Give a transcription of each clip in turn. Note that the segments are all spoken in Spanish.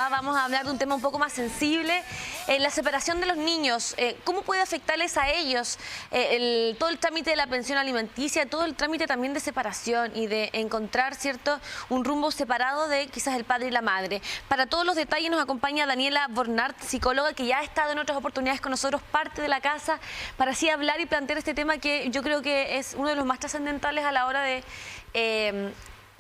vamos a hablar de un tema un poco más sensible, la separación de los niños. ¿Cómo puede afectarles a ellos todo el trámite de la pensión alimenticia, todo el trámite también de separación y de encontrar, ¿cierto?, un rumbo separado de quizás el padre y la madre? Para todos los detalles nos acompaña Daniela Bornart, psicóloga, que ya ha estado en otras oportunidades con nosotros, parte de la casa, para así hablar y plantear este tema que yo creo que es uno de los más trascendentales a la hora de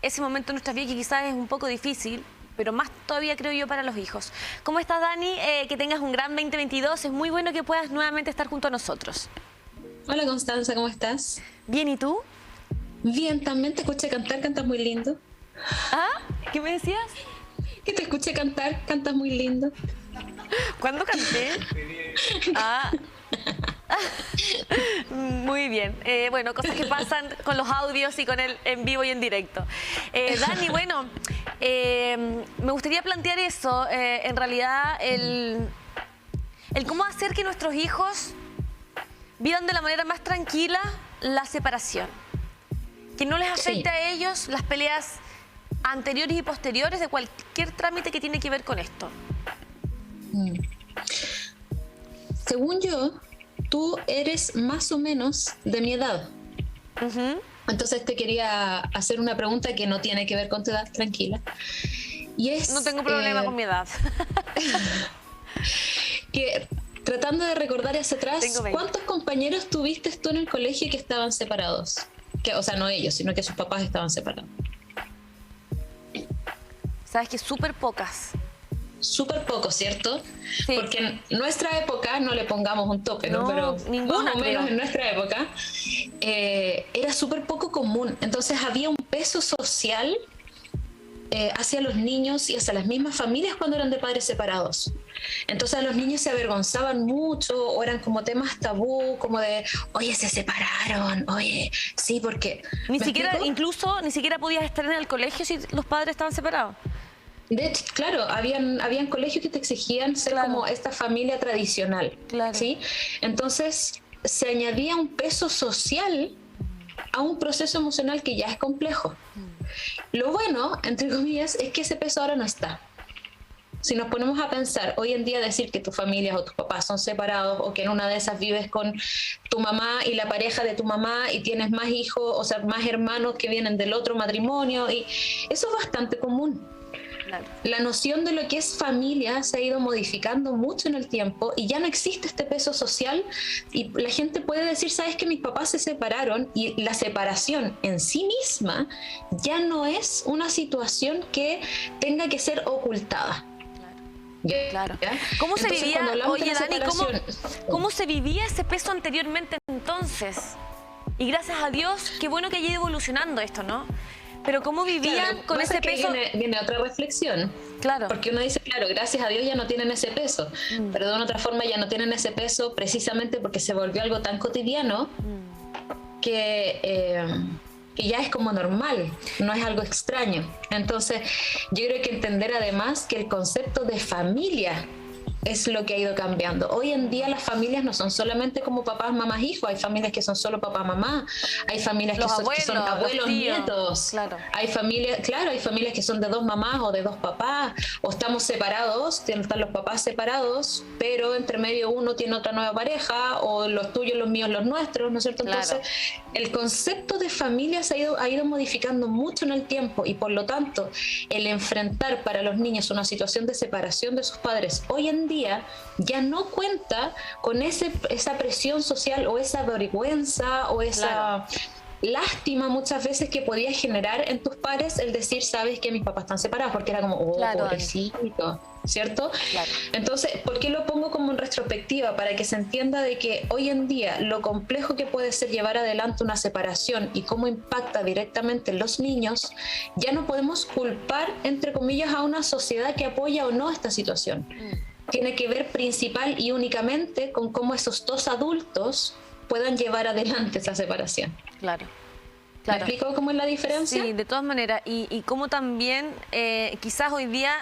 ese momento en nuestras vidas que quizás es un poco difícil, pero más todavía creo yo para los hijos. ¿Cómo estás, Dani? Que tengas un gran 2022. Es muy bueno que puedas nuevamente estar junto a nosotros. Hola, Constanza, ¿cómo estás? Bien, ¿y tú? Bien, también te escuché cantar, cantas muy lindo. ¿Ah? ¿Qué me decías? Que te escuché cantar, cantas muy lindo. ¿Cuándo canté? Ah... Muy bien, bueno, cosas que pasan con los audios y con el en vivo y en directo. Dani, bueno, me gustaría plantear eso, en realidad, el cómo hacer que nuestros hijos vivan de la manera más tranquila la separación, que no les afecte a ellos las peleas anteriores y posteriores de cualquier trámite que tiene que ver con esto. Según yo, tú eres más o menos de mi edad. Entonces te quería hacer una pregunta que no tiene que ver con tu edad, tranquila. Y es, no tengo problema con mi edad. Que tratando de recordar hacia atrás, ¿cuántos compañeros tuviste tú en el colegio que estaban separados? O sea, no ellos, sino que sus papás estaban separados. Sabes que súper pocas. Súper poco, ¿cierto? Sí. Porque en nuestra época, no le pongamos un tope, ¿no? Pero ninguna, más o menos creo. en nuestra época, era súper poco común. Entonces había un peso social hacia los niños y hacia las mismas familias cuando eran de padres separados. Entonces los niños se avergonzaban mucho o eran como temas tabú, como de, oye, se separaron, oye, sí, porque... Ni siquiera, incluso, ni siquiera podías estar en el colegio si los padres estaban separados. De hecho, claro, habían colegios que te exigían ser como esta familia tradicional, ¿sí? Entonces se añadía un peso social a un proceso emocional que ya es complejo. Lo bueno, entre comillas, es que ese peso ahora no está. Si nos ponemos a pensar, hoy en día decir que tus familias o tus papás son separados o que en una de esas vives con tu mamá y la pareja de tu mamá y tienes más hijos, o sea, más hermanos que vienen del otro matrimonio, y eso es bastante común. La noción de lo que es familia se ha ido modificando mucho en el tiempo y ya no existe este peso social y la gente puede decir, sabes que mis papás se separaron, y la separación en sí misma ya no es una situación que tenga que ser ocultada. Claro. ¿Ya? ¿Cómo se Entonces, vivía, oye Dani, cómo se vivía ese peso anteriormente entonces? Y gracias a Dios, qué bueno que haya ido evolucionando esto, ¿no? Pero ¿cómo vivían con ese peso? Viene otra reflexión. Claro. Porque uno dice, claro, gracias a Dios ya no tienen ese peso. Pero de una otra forma ya no tienen ese peso precisamente porque se volvió algo tan cotidiano que ya es como normal, no es algo extraño. Entonces, yo creo que entender además que el concepto de familia es lo que ha ido cambiando. Hoy en día las familias no son solamente como papás, mamás, hijos. Hay familias que son solo papá, mamá. Hay familias que son abuelos, nietos. Claro. Hay familias que son de dos mamás o de dos papás. O estamos separados, están los papás separados, pero entre medio uno tiene otra nueva pareja, o los tuyos, los míos, los nuestros, ¿no es cierto? Claro. Entonces, el concepto de familia ha ido modificando mucho en el tiempo, y por lo tanto, el enfrentar para los niños una situación de separación de sus padres hoy en día ya no cuenta con esa presión social o esa vergüenza o esa lástima muchas veces que podía generar en tus padres el decir, sabes que mis papás están separados, porque era como, pobrecito, ¿cierto? Claro. Entonces, ¿por qué lo pongo como en retrospectiva? Para que se entienda de que hoy en día lo complejo que puede ser llevar adelante una separación y cómo impacta directamente en los niños, ya no podemos culpar, entre comillas, a una sociedad que apoya o no esta situación. Tiene que ver principal y únicamente con cómo esos dos adultos puedan llevar adelante esa separación. Claro. ¿Me explico cómo es la diferencia? Sí, de todas maneras. Y cómo también quizás hoy día,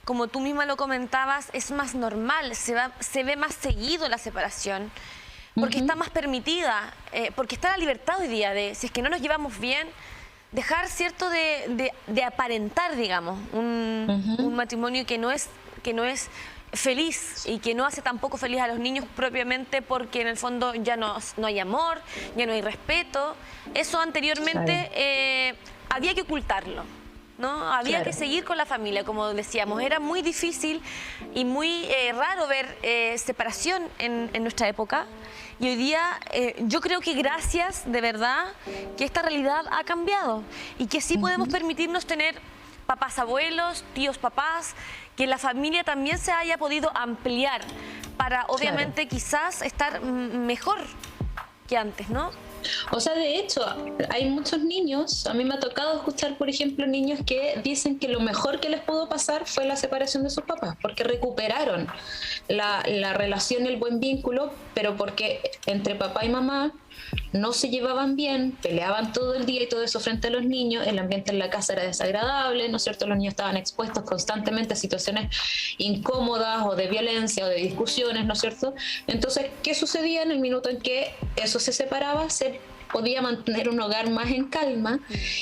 como tú misma lo comentabas, es más normal, se ve más seguido la separación, porque está más permitida, porque está la libertad hoy día de, si es que no nos llevamos bien, dejar cierto de aparentar, digamos, un matrimonio que no es feliz y que no hace tampoco feliz a los niños propiamente, porque en el fondo ya no hay amor, ya no hay respeto. Eso anteriormente había que ocultarlo, ¿no? Había que seguir con la familia, como decíamos. Era muy difícil y muy raro ver separación en nuestra época. Y hoy día yo creo que gracias, de verdad, que esta realidad ha cambiado y que sí podemos permitirnos tener papás, abuelos, tíos, papás, que la familia también se haya podido ampliar para, obviamente, quizás estar mejor que antes, ¿no? O sea, de hecho, hay muchos niños, a mí me ha tocado escuchar, por ejemplo, niños que dicen que lo mejor que les pudo pasar fue la separación de sus papás, porque recuperaron la relación y el buen vínculo, pero porque entre papá y mamá no se llevaban bien, peleaban todo el día y todo eso frente a los niños, el ambiente en la casa era desagradable, ¿no es cierto? Los niños estaban expuestos constantemente a situaciones incómodas o de violencia o de discusiones, ¿no es cierto? Entonces, ¿qué sucedía en el minuto en que eso se separaba? Se podía mantener un hogar más en calma,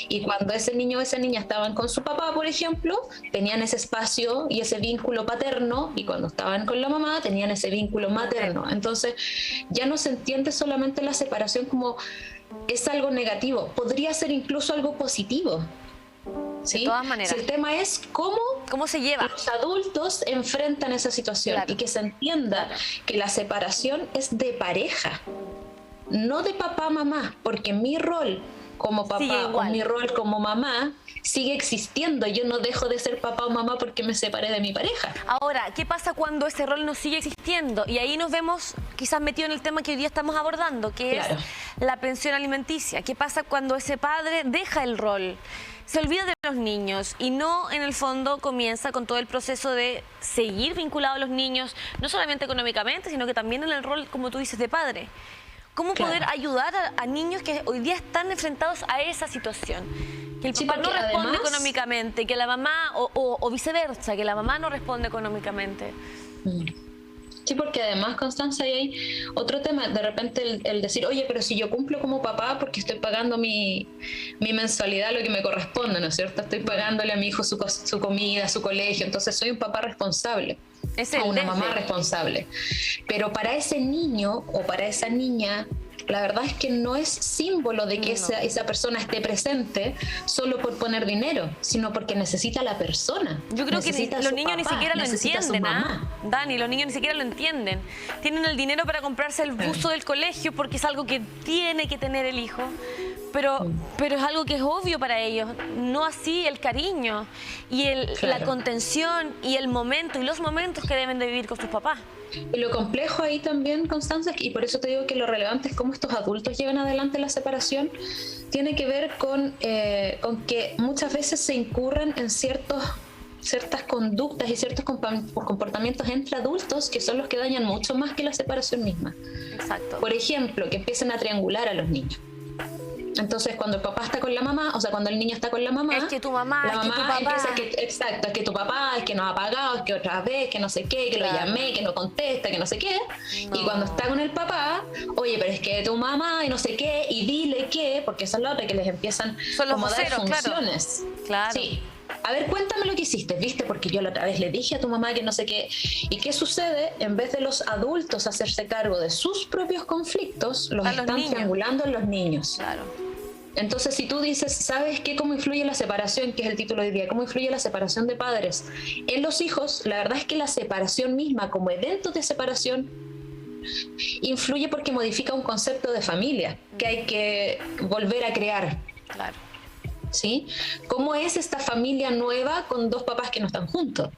y cuando ese niño o esa niña estaban con su papá, por ejemplo, tenían ese espacio y ese vínculo paterno, y cuando estaban con la mamá tenían ese vínculo materno. Entonces ya no se entiende solamente la separación como es algo negativo, podría ser incluso algo positivo. ¿Sí? De todas maneras. Si el tema es cómo se lleva, los adultos enfrentan esa situación, y que se entienda que la separación es de pareja, no de papá, mamá, porque mi rol como papá o mi rol como mamá sigue existiendo. Yo no dejo de ser papá o mamá porque me separé de mi pareja. Ahora, ¿qué pasa cuando ese rol no sigue existiendo? Y ahí nos vemos quizás metidos en el tema que hoy día estamos abordando, que es la pensión alimenticia. ¿Qué pasa cuando ese padre deja el rol? Se olvida de los niños y no, en el fondo, comienza con todo el proceso de seguir vinculado a los niños, no solamente económicamente, sino que también en el rol, como tú dices, de padre. ¿Cómo poder ayudar a niños que hoy día están enfrentados a esa situación? Que el papá no responde económicamente, que la mamá, o viceversa, que la mamá no responde económicamente. Sí, porque además, Constanza, ahí hay otro tema, de repente el decir, oye, pero si yo cumplo como papá porque estoy pagando mi mensualidad, lo que me corresponde, ¿no es cierto? Estoy pagándole a mi hijo su comida, su colegio, entonces soy un papá responsable. O una mamá responsable. Pero para ese niño o para esa niña, la verdad es que no es símbolo de que esa persona esté presente solo por poner dinero, sino porque necesita a la persona. Yo creo que los niños ni siquiera lo entienden, Dani, los niños ni siquiera lo entienden. Tienen el dinero para comprarse el buzo del colegio porque es algo que tiene que tener el hijo. Pero es algo que es obvio para ellos, no así el cariño y la contención y el momento y los momentos que deben de vivir con sus papás. Y lo complejo ahí también, Constanza, y por eso te digo que lo relevante es cómo estos adultos llevan adelante la separación, tiene que ver con que muchas veces se incurren en ciertas conductas y ciertos comportamientos entre adultos que son los que dañan mucho más que la separación misma. Exacto. Por ejemplo, que empiecen a triangular a los niños. Entonces, cuando el papá está con la mamá, o sea, cuando el niño está con la mamá, es que tu mamá, la mamá es que tu papá. Exacto, es que tu papá, es que no ha pagado, es que otra vez, que no sé qué, que lo llamé, que no contesta, que no sé qué. No. Y cuando está con el papá, oye, pero es que tu mamá y no sé qué, y dile qué, porque esa es la otra que les empiezan como a dar funciones. Claro. Sí. A ver, cuéntame lo que hiciste, ¿viste? Porque yo la otra vez le dije a tu mamá que no sé qué. ¿Y qué sucede? En vez de los adultos hacerse cargo de sus propios conflictos, los están triangulando en los niños. Claro. Entonces, si tú dices, ¿sabes qué? ¿Cómo influye la separación? Que es el título de hoy día. ¿Cómo influye la separación de padres en los hijos? La verdad es que la separación misma, como evento de separación, influye porque modifica un concepto de familia que hay que volver a crear. Claro. ¿Sí? ¿Cómo es esta familia nueva con dos papás que no están juntos?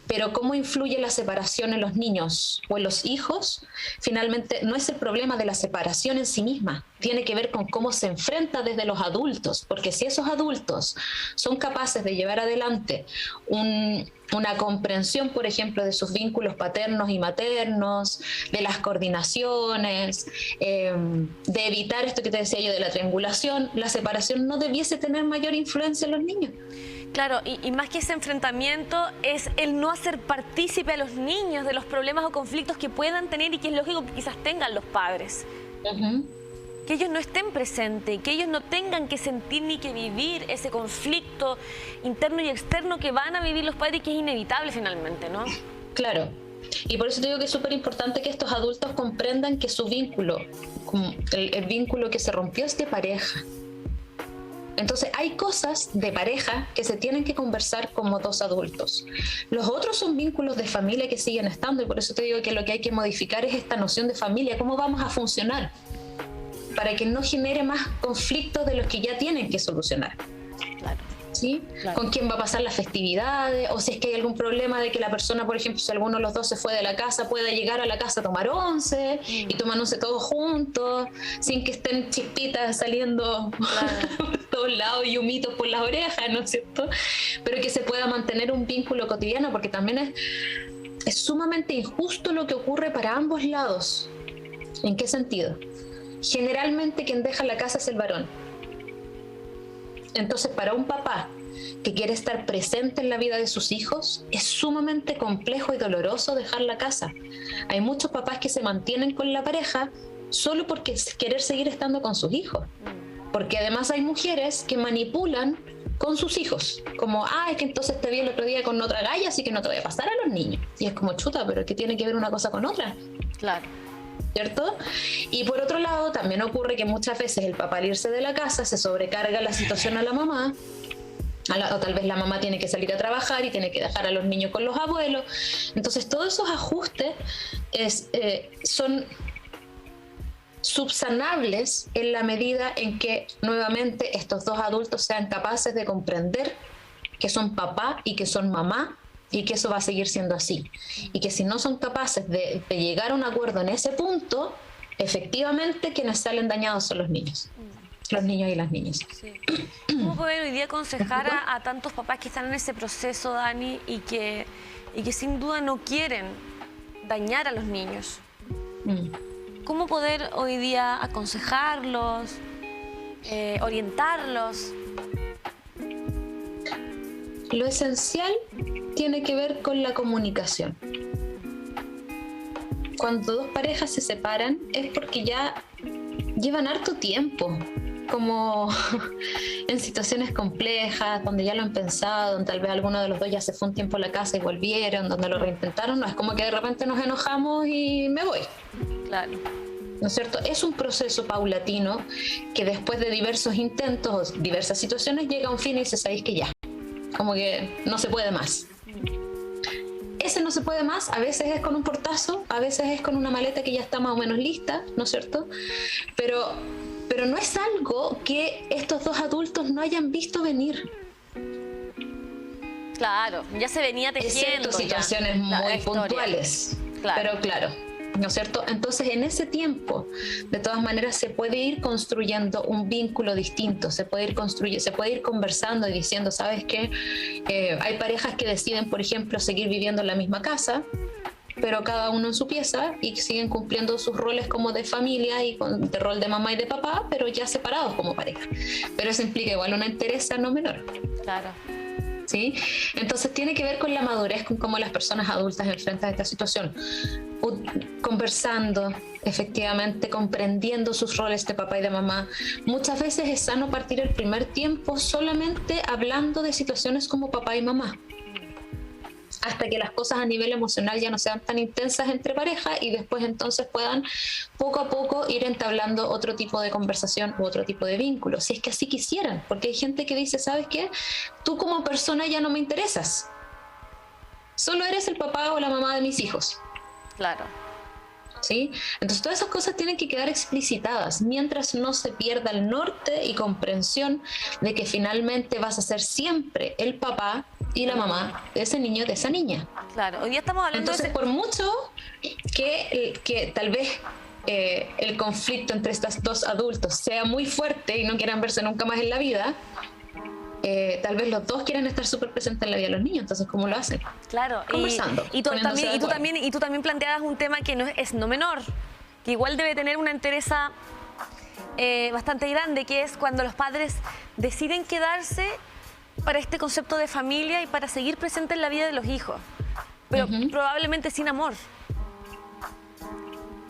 Pero ¿cómo influye la separación en los niños o en los hijos? Finalmente, no es el problema de la separación en sí misma, tiene que ver con cómo se enfrenta desde los adultos, porque si esos adultos son capaces de llevar adelante una comprensión, por ejemplo, de sus vínculos paternos y maternos, de las coordinaciones, de evitar esto que te decía yo de la triangulación, la separación no debiese tener mayor influencia en los niños. Claro, y más que ese enfrentamiento es el no hacer partícipe a los niños de los problemas o conflictos que puedan tener y que es lógico que quizás tengan los padres. que ellos no estén presentes, que ellos no tengan que sentir ni que vivir ese conflicto interno y externo que van a vivir los padres y que es inevitable finalmente, ¿no? Claro. Y por eso te digo que es súper importante que estos adultos comprendan que su vínculo, el vínculo que se rompió es de pareja. Entonces hay cosas de pareja que se tienen que conversar como dos adultos. Los otros son vínculos de familia que siguen estando, y por eso te digo que lo que hay que modificar es esta noción de familia, cómo vamos a funcionar, para que no genere más conflictos de los que ya tienen que solucionar. Claro. ¿Sí? Claro. Con quién va a pasar las festividades, o si es que hay algún problema de que la persona, por ejemplo, si alguno de los dos se fue de la casa, pueda llegar a la casa a tomar once y toman once todos juntos, sin que estén chispitas saliendo por todos lados y humitos por las orejas, ¿no es cierto? Pero que se pueda mantener un vínculo cotidiano, porque también es sumamente injusto lo que ocurre para ambos lados. ¿En qué sentido? Generalmente quien deja la casa es el varón. Entonces, para un papá que quiere estar presente en la vida de sus hijos, es sumamente complejo y doloroso dejar la casa. Hay muchos papás que se mantienen con la pareja solo porque querer seguir estando con sus hijos. Porque además hay mujeres que manipulan con sus hijos. Como, es que entonces te vi el otro día con otra galla, así que no te voy a pasar a los niños. Y es como, chuta, pero ¿qué tiene que ver una cosa con otra? Claro. ¿Cierto? Y por otro lado, también ocurre que muchas veces el papá al irse de la casa se sobrecarga la situación a la mamá, o tal vez la mamá tiene que salir a trabajar y tiene que dejar a los niños con los abuelos. Entonces todos esos ajustes son subsanables en la medida en que nuevamente estos dos adultos sean capaces de comprender que son papá y que son mamá, y que eso va a seguir siendo así. Y que si no son capaces de llegar a un acuerdo en ese punto, efectivamente quienes salen dañados son los niños y las niñas. Sí. ¿Cómo poder hoy día aconsejar a tantos papás que están en ese proceso, Dani, y que sin duda no quieren dañar a los niños? ¿Cómo poder hoy día aconsejarlos, orientarlos? Lo esencial tiene que ver con la comunicación. Cuando dos parejas se separan es porque ya llevan harto tiempo, como en situaciones complejas, donde ya lo han pensado, donde tal vez alguno de los dos ya se fue un tiempo a la casa y volvieron, donde lo reintentaron. No es como que de repente nos enojamos y me voy. Claro. ¿No es cierto? Es un proceso paulatino que después de diversos intentos o diversas situaciones llega a un fin y dice, ¿sabéis que ya? Como que no se puede más. Ese no se puede más, a veces es con un portazo, a veces es con una maleta que ya está más o menos lista, ¿no es cierto? Pero no es algo que estos dos adultos no hayan visto venir. Claro, ya se venía tejiendo. Excepto situaciones muy puntuales. Claro. Pero claro, ¿no es cierto? Entonces, en ese tiempo, de todas maneras, se puede ir construyendo un vínculo distinto, se puede ir conversando y diciendo, ¿sabes qué? Hay parejas que deciden, por ejemplo, seguir viviendo en la misma casa, pero cada uno en su pieza, y siguen cumpliendo sus roles como de familia y de rol de mamá y de papá, pero ya separados como pareja. Pero eso implica igual una entereza no menor. Claro. ¿Sí? Entonces tiene que ver con la madurez, con cómo las personas adultas enfrentan esta situación, conversando, efectivamente comprendiendo sus roles de papá y de mamá. Muchas veces es sano partir el primer tiempo solamente hablando de situaciones como papá y mamá, hasta que las cosas a nivel emocional ya no sean tan intensas entre pareja, y después entonces puedan poco a poco ir entablando otro tipo de conversación u otro tipo de vínculo, si es que así quisieran, porque hay gente que dice, ¿sabes qué? Tú como persona ya no me interesas, solo eres el papá o la mamá de mis hijos. Claro. ¿Sí? Entonces todas esas cosas tienen que quedar explicitadas mientras no se pierda el norte y comprensión de que finalmente vas a ser siempre el papá y la mamá de ese niño, de esa niña. Claro, hoy día estamos hablando. Entonces, por mucho que tal vez el conflicto entre estos dos adultos sea muy fuerte y no quieran verse nunca más en la vida, tal vez los dos quieren estar súper presentes en la vida de los niños. Entonces, ¿cómo lo hacen? Claro, conversando, y tú también planteabas un tema que es no menor, que igual debe tener una entereza bastante grande, que es cuando los padres deciden quedarse para este concepto de familia y para seguir presente en la vida de los hijos, pero probablemente sin amor.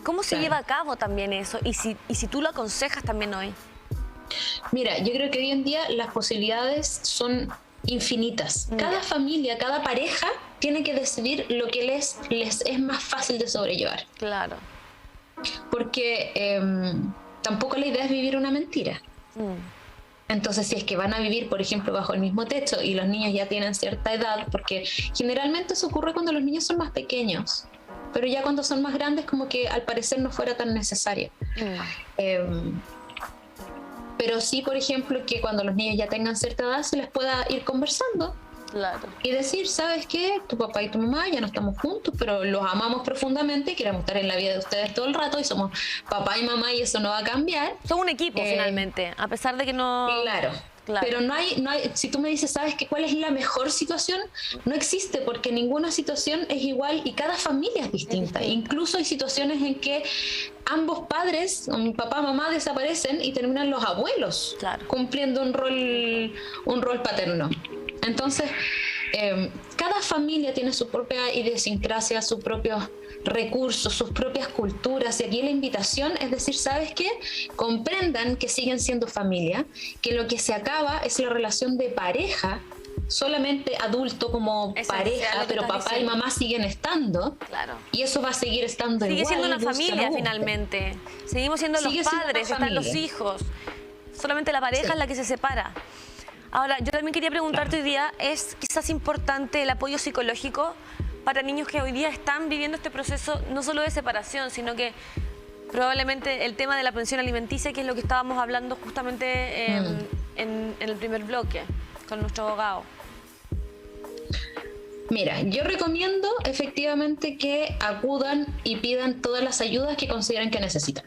¿Cómo se lleva a cabo también eso? Y si tú lo aconsejas también hoy. Mira, yo creo que hoy en día las posibilidades son infinitas. Cada familia, cada pareja tiene que decidir lo que les es más fácil de sobrellevar. Claro. Porque tampoco la idea es vivir una mentira. Entonces, si es que van a vivir, por ejemplo, bajo el mismo techo y los niños ya tienen cierta edad, porque generalmente eso ocurre cuando los niños son más pequeños, pero ya cuando son más grandes como que al parecer no fuera tan necesario. Pero sí, por ejemplo, que cuando los niños ya tengan cierta edad se les pueda ir conversando. Claro. Y decir, ¿sabes qué? Tu papá y tu mamá ya no estamos juntos, pero los amamos profundamente y queremos estar en la vida de ustedes todo el rato y somos papá y mamá y eso no va a cambiar. Son un equipo finalmente, a pesar de que no... Claro. Pero no hay, si tú me dices, ¿sabes qué? ¿Cuál es la mejor situación? No existe, porque ninguna situación es igual y cada familia es distinta. Incluso hay situaciones en que ambos padres, papá, mamá, desaparecen y terminan los abuelos cumpliendo un rol paterno. Entonces, cada familia tiene su propia idiosincrasia, sus propios recursos, sus propias culturas, y aquí la invitación es decir, ¿sabes qué? Comprendan que siguen siendo familia, que lo que se acaba es la relación de pareja, solamente adulto como pareja, pero papá y mamá siguen estando, y eso va a seguir estando igual. Sigue siendo una familia finalmente, seguimos siendo los padres, están los hijos, solamente la pareja es la que se separa. Ahora, yo también quería preguntarte hoy día, ¿es quizás importante el apoyo psicológico para niños que hoy día están viviendo este proceso no solo de separación, sino que probablemente el tema de la pensión alimenticia, que es lo que estábamos hablando justamente en el primer bloque con nuestro abogado? Mira, yo recomiendo efectivamente que acudan y pidan todas las ayudas que consideren que necesitan.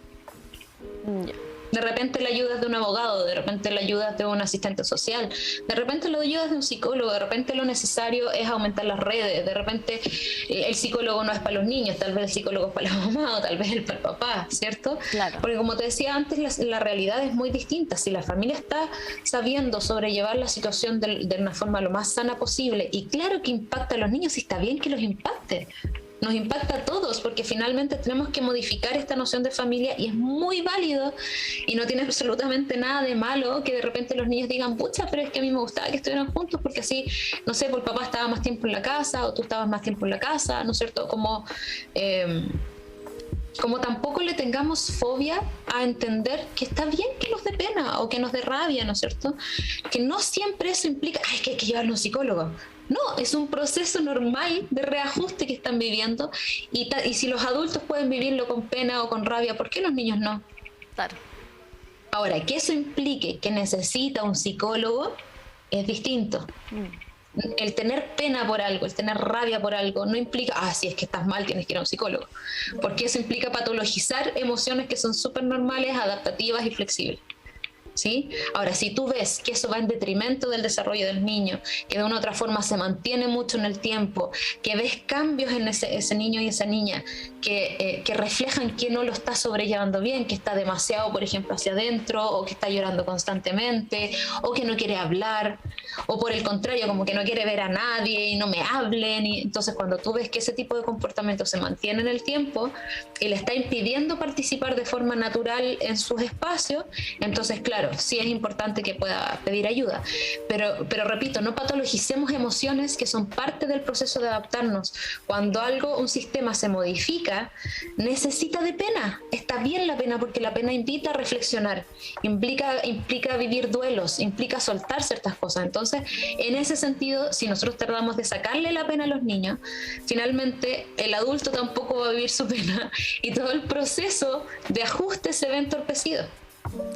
De repente la ayuda es de un abogado, de repente la ayuda es de un asistente social, de repente la ayuda es de un psicólogo, de repente lo necesario es aumentar las redes, de repente el psicólogo no es para los niños, tal vez el psicólogo es para la mamá o tal vez el para el papá, ¿cierto? Claro. Porque como te decía antes, la realidad es muy distinta. Si la familia está sabiendo sobrellevar la situación de una forma lo más sana posible, y claro que impacta a los niños y está bien que los impacte, nos impacta a todos, porque finalmente tenemos que modificar esta noción de familia y es muy válido y no tiene absolutamente nada de malo que de repente los niños digan, pucha, pero es que a mí me gustaba que estuvieran juntos porque así, no sé, pues el papá estaba más tiempo en la casa o tú estabas más tiempo en la casa, ¿no es cierto? Como tampoco le tengamos fobia a entender que está bien que nos dé pena o que nos dé rabia, ¿no es cierto? Que no siempre eso implica, ay, que hay que llevarlo a un psicólogo. No, es un proceso normal de reajuste que están viviendo y si los adultos pueden vivirlo con pena o con rabia, ¿por qué los niños no? Claro. Ahora, que eso implique que necesita un psicólogo es distinto. El tener pena por algo, el tener rabia por algo, no implica, si es que estás mal, tienes que ir a un psicólogo. Porque eso implica patologizar emociones que son súper normales, adaptativas y flexibles. ¿Sí? Ahora, si tú ves que eso va en detrimento del desarrollo del niño, que de una u otra forma se mantiene mucho en el tiempo, que ves cambios en ese niño y esa niña que reflejan que no lo está sobrellevando bien, que está demasiado, por ejemplo, hacia adentro, o que está llorando constantemente, o que no quiere hablar, o por el contrario, como que no quiere ver a nadie y no me hablen, y entonces cuando tú ves que ese tipo de comportamiento se mantiene en el tiempo y le está impidiendo participar de forma natural en sus espacios, entonces claro, sí es importante que pueda pedir ayuda, pero repito, no patologicemos emociones que son parte del proceso de adaptarnos. Cuando un sistema se modifica, necesita de pena. Está bien la pena, porque la pena invita a reflexionar, implica vivir duelos, implica soltar ciertas cosas. Entonces, en ese sentido, si nosotros tardamos de sacarle la pena a los niños, finalmente el adulto tampoco va a vivir su pena y todo el proceso de ajuste se ve entorpecido.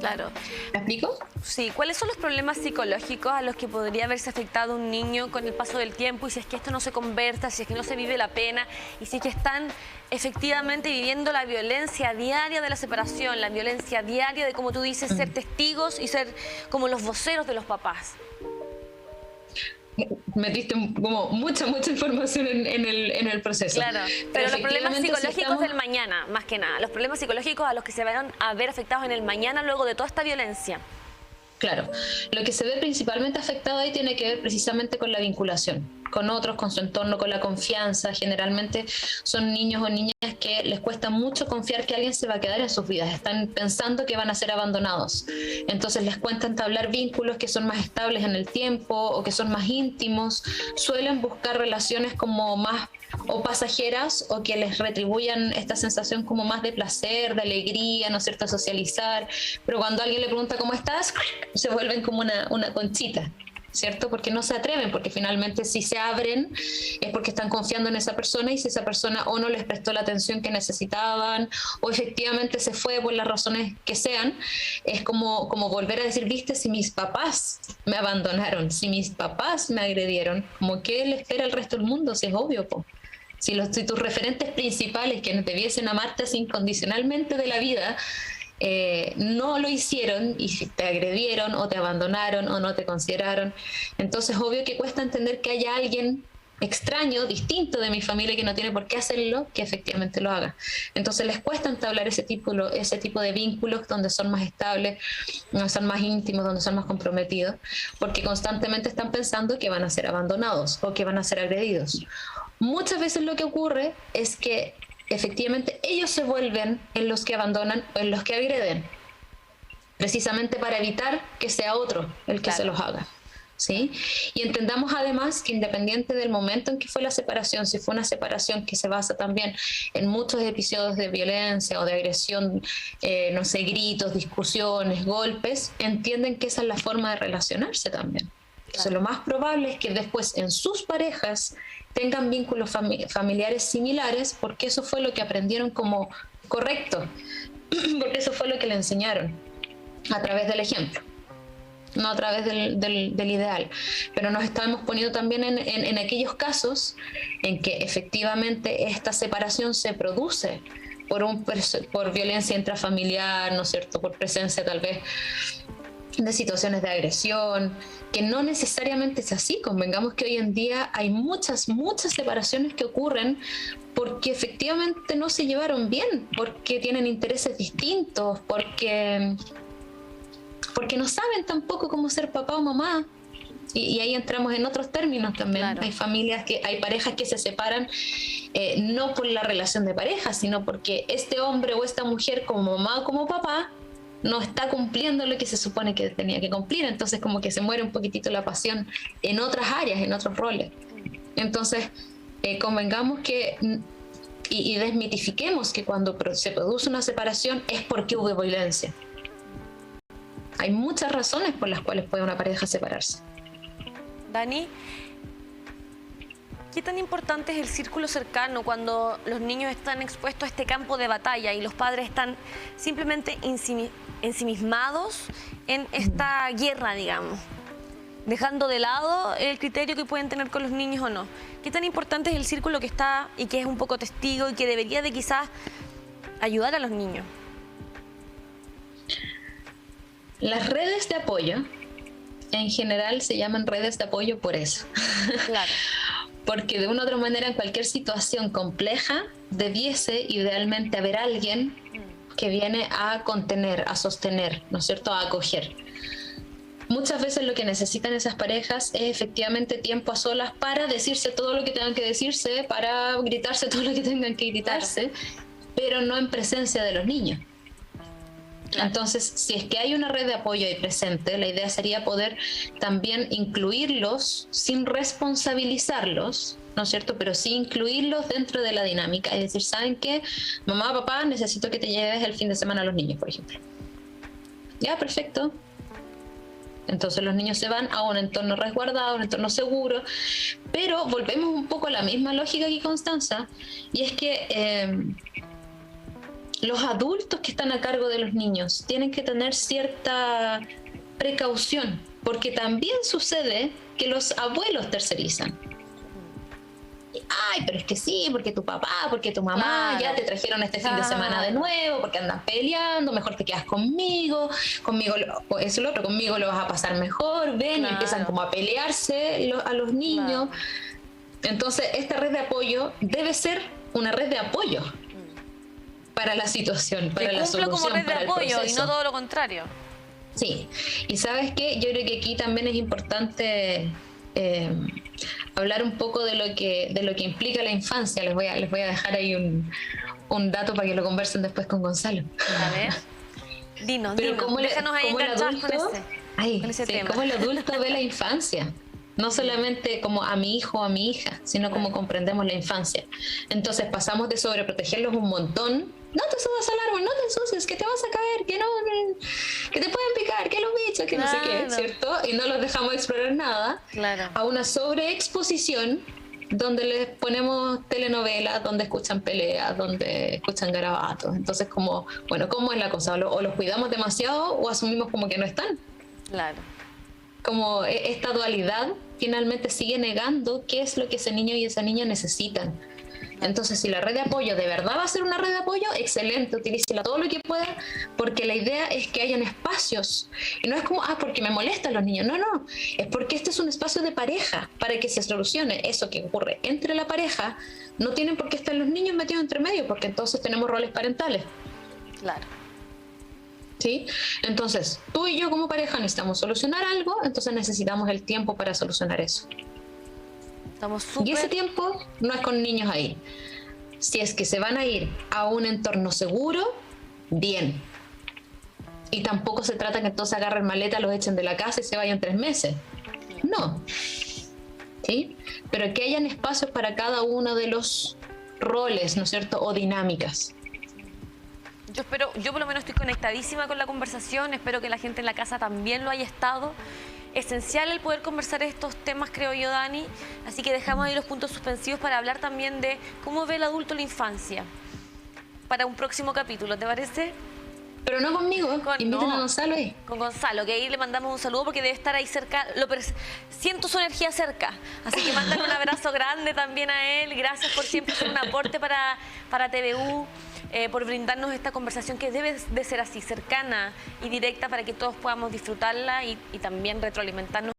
Claro. ¿Me explico? Sí. ¿Cuáles son los problemas psicológicos a los que podría haberse afectado un niño con el paso del tiempo? Y si es que esto no se conversa, si es que no se vive la pena, y si es que están efectivamente viviendo la violencia diaria de la separación, la violencia diaria de, como tú dices, ser testigos y ser como los voceros de los papás. Metiste como mucha información en el proceso. Claro, pero los problemas psicológicos del mañana, más que nada, los problemas psicológicos a los que se van a ver afectados en el mañana luego de toda esta violencia. Claro, lo que se ve principalmente afectado ahí tiene que ver precisamente con la vinculación. con otros, con su entorno, con la confianza. Generalmente son niños o niñas que les cuesta mucho confiar que alguien se va a quedar en sus vidas. Están pensando que van a ser abandonados. Entonces les cuesta entablar vínculos que son más estables en el tiempo o que son más íntimos. Suelen buscar relaciones como más o pasajeras o que les retribuyan esta sensación como más de placer, de alegría, ¿no es cierto?, socializar. Pero cuando alguien le pregunta ¿cómo estás?, se vuelven como una conchita, ¿cierto? Porque no se atreven, porque finalmente si se abren es porque están confiando en esa persona, y si esa persona o no les prestó la atención que necesitaban o efectivamente se fue por las razones que sean, es como volver a decir, viste, si mis papás me abandonaron, si mis papás me agredieron, como que le espera al resto del mundo, si es obvio, po. Si tus referentes principales que debiesen amarte así incondicionalmente de la vida no lo hicieron y te agredieron o te abandonaron o no te consideraron, entonces obvio que cuesta entender que haya alguien extraño, distinto de mi familia, que no tiene por qué hacerlo, que efectivamente lo haga. Entonces les cuesta entablar ese tipo de vínculos donde son más estables, donde son más íntimos, donde son más comprometidos, porque constantemente están pensando que van a ser abandonados o que van a ser agredidos. Muchas veces lo que ocurre es que efectivamente ellos se vuelven en los que abandonan o en los que agreden, precisamente para evitar que sea otro el que se los haga, ¿sí? Y entendamos además que independiente del momento en que fue la separación, si fue una separación que se basa también en muchos episodios de violencia o de agresión, no sé, gritos, discusiones, golpes, entienden que esa es la forma de relacionarse también. Entonces, lo más probable es que después en sus parejas tengan vínculos familiares similares, porque eso fue lo que aprendieron como correcto, porque eso fue lo que le enseñaron a través del ejemplo, no a través del ideal. Pero nos estamos poniendo también en aquellos casos en que efectivamente esta separación se produce por violencia intrafamiliar, ¿no es cierto?, por presencia tal vez de situaciones de agresión, que no necesariamente es así. Convengamos que hoy en día hay muchas separaciones que ocurren porque efectivamente no se llevaron bien, porque tienen intereses distintos, porque no saben tampoco cómo ser papá o mamá. Y ahí entramos en otros términos también. Claro. Hay parejas que se separan no por la relación de pareja, sino porque este hombre o esta mujer, como mamá o como papá, no está cumpliendo lo que se supone que tenía que cumplir. Entonces como que se muere un poquitito la pasión en otras áreas, en otros roles. Entonces convengamos que y desmitifiquemos que cuando se produce una separación es porque hubo violencia. Hay muchas razones por las cuales puede una pareja separarse. Dani, ¿qué tan importante es el círculo cercano cuando los niños están expuestos a este campo de batalla y los padres están simplemente ensimismados en esta guerra, digamos, dejando de lado el criterio que pueden tener con los niños o no? ¿Qué tan importante es el círculo que está y que es un poco testigo y que debería de quizás ayudar a los niños? Las redes de apoyo en general se llaman redes de apoyo por eso. Claro. Porque de una u otra manera, en cualquier situación compleja, debiese idealmente haber alguien que viene a contener, a sostener, ¿no es cierto?, a acoger. Muchas veces lo que necesitan esas parejas es efectivamente tiempo a solas para decirse todo lo que tengan que decirse, para gritarse todo lo que tengan que gritarse, claro, pero no en presencia de los niños. Entonces, si es que hay una red de apoyo ahí presente, la idea sería poder también incluirlos sin responsabilizarlos, ¿no es cierto?, pero sí incluirlos dentro de la dinámica. Es decir, ¿saben qué? Mamá, papá, necesito que te lleves el fin de semana a los niños, por ejemplo. Ya, perfecto. Entonces los niños se van a un entorno resguardado, a un entorno seguro, pero volvemos un poco a la misma lógica que Constanza, y es que los adultos que están a cargo de los niños tienen que tener cierta precaución, porque también sucede que los abuelos tercerizan. Ay, pero es que sí, porque tu papá, porque tu mamá, claro, ya te trajeron este fin de semana de nuevo, porque andan peleando, mejor te quedas conmigo es lo otro, conmigo lo vas a pasar mejor, ven, claro, y empiezan como a pelearse a los niños. Claro. Entonces, esta red de apoyo debe ser una red de apoyo para la situación, para la solución, como red de apoyo y no todo lo contrario. Sí, y ¿sabes qué? Yo creo que aquí también es importante hablar un poco de lo que implica la infancia. Les voy a dejar ahí un dato para que lo conversen después con Gonzalo. A ver, dinos, déjanos ahí enganchados con ese tema. Cómo el adulto ve la infancia. No solamente como a mi hijo o a mi hija, sino como comprendemos la infancia. Entonces pasamos de sobreprotegerlos un montón. No te subas al árbol, no te ensucies, que te vas a caer, que te pueden picar, que los bichos, que no sé qué, ¿cierto? Y no los dejamos explorar nada. A una sobreexposición donde les ponemos telenovelas, donde escuchan peleas, donde escuchan garabatos. Entonces como, bueno, ¿cómo es la cosa? O los cuidamos demasiado o asumimos como que no están. Claro. Como esta dualidad finalmente sigue negando qué es lo que ese niño y esa niña necesitan. Entonces, si la red de apoyo de verdad va a ser una red de apoyo, excelente, utilícela todo lo que pueda, porque la idea es que hayan espacios. Y no es como, porque me molestan los niños. No, no, es porque este es un espacio de pareja, para que se solucione eso que ocurre entre la pareja. No tienen por qué estar los niños metidos entre medio, porque entonces tenemos roles parentales. Claro. ¿Sí? Entonces, tú y yo como pareja necesitamos solucionar algo, entonces necesitamos el tiempo para solucionar eso. Y ese tiempo no es con niños ahí. Si es que se van a ir a un entorno seguro, bien. Y tampoco se trata que entonces agarren maleta, los echen de la casa y se vayan 3 meses. No. ¿Sí? Pero que hayan espacios para cada uno de los roles, ¿no es cierto? O dinámicas. Yo por lo menos estoy conectadísima con la conversación, espero que la gente en la casa también lo haya estado. Esencial el poder conversar estos temas, creo yo, Dani, así que dejamos ahí los puntos suspensivos para hablar también de cómo ve el adulto la infancia para un próximo capítulo, ¿te parece? Pero no conmigo, inviten a Gonzalo ahí. Con Gonzalo, que ahí le mandamos un saludo porque debe estar ahí cerca, siento su energía cerca, así que mándale un abrazo grande también a él, gracias por siempre ser un aporte para TVU. Por brindarnos esta conversación que debe de ser así, cercana y directa para que todos podamos disfrutarla y también retroalimentarnos.